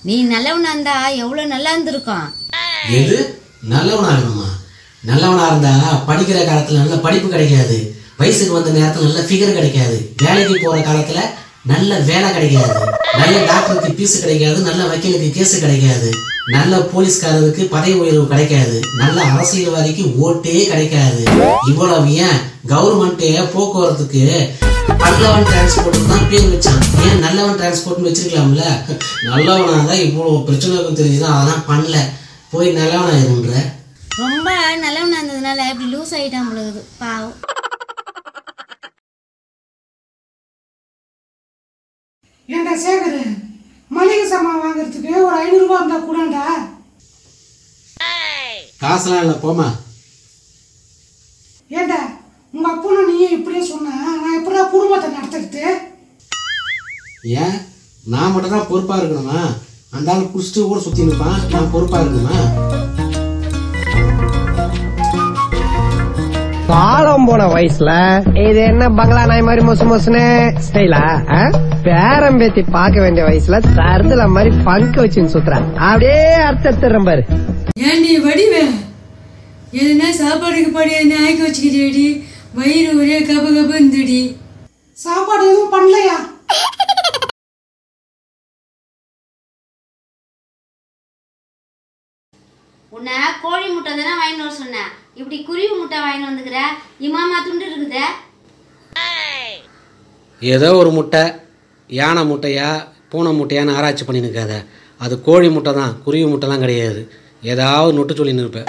நீ நல்லவனா இருந்தா எவ்வளவு நல்லா இருந்திருக்கும். எது நல்லவனா இருக்கணுமா? நல்லவனா இருந்தா படிக்கிற காலத்துல நல்ல படிப்பு கிடைக்காது, வயசுக்கு வந்த நேரத்துல நல்ல ஃபிகர் கிடைக்காது, வேலைக்கு போற காலத்துல நல்ல வேலை கிடைக்காது, நல்ல டாக்டருக்கு பீஸ் கிடைக்காது, நல்ல வக்கீலுக்கு கேஸ் கிடைக்காது, நல்ல போலீஸ்காரருக்கு பதவி உயர்வு கிடைக்காது, நல்ல அரசியல்வாதிக்கு ஓட்டே கிடைக்காது. இவ்வளவு ஏன் கவர்மெண்ட்டே போக்குவரத்துக்கு நல்லவன் டிரான்ஸ்போர்ட் தான் பேர் வச்சான். ஏன் நல்லவன் டிரான்ஸ்போர்ட்னு வச்சிருக்கலாம்ல? நல்லவனா தான் இவ்வளவு பிரச்சனை இருக்குன்னு தெரிஞ்சுதான் அதெல்லாம் பண்ணல. போய் நல்லவனா இருன்ற. ரொம்ப நல்லவனா இருந்ததுனால இப்படி லூஸ் ஆயிட்டான் பொழுது பாவம். ஏண்டா சேகர், மளிகை சாமான் வாங்குறதுக்கு ஒரு 500 ரூபாய் இருந்தா கூடண்டா. காசுலாம் இல்லை, போமா. ஏண்டா உங்க அப்பனும் நீயும் இப்படியே சொன்னா நான் எப்படா குடும்பத்தை நடத்துறது? ஏன் நான் மட்டும் தான் பொறுப்பா இருக்கணுமா? அந்த ஆள் குடிச்சிட்டு கூட சுத்தி நிற்பான், நான் பொறுப்பா இருக்கணுமா? காலம் போன வயசுல இது என்ன பங்களா நாய் மாதிரி மொசு மொசுன்னு ஸ்டைலா? பேரம்பேத்தி பார்க்க வேண்டிய வயசுல தருதல மாதிரி பங்கு வச்சுன்னு சுத்துறான். அப்படியே அர்த்தம் பாரு. ஏண்டி வடிவே, எதுனா சாப்பாடுக்கு படி என்ன ஆக்கி வச்சுக்கிட்டேடி, வயிறு ஒரே கப கப இருந்துடி. சாப்பாடு எதுவும் பண்ணலையா? உன்னை கோழி முட்டை தானே வாங்கிட்டு வர சொன்னேன், இப்படி குருவி முட்டை வாங்கிட்டு வந்துக்கிற. இமாமா துண்டு இருக்குதே. ஏதோ ஒரு முட்டை, யானை முட்டையா பூனை முட்டையான்னு ஆராய்ச்சி பண்ணி நிற்காத. அது கோழி முட்டை தான், குருவி முட்டைலாம் கிடையாது. ஏதாவது நொட்டு சொல்லி நிற்பேன்.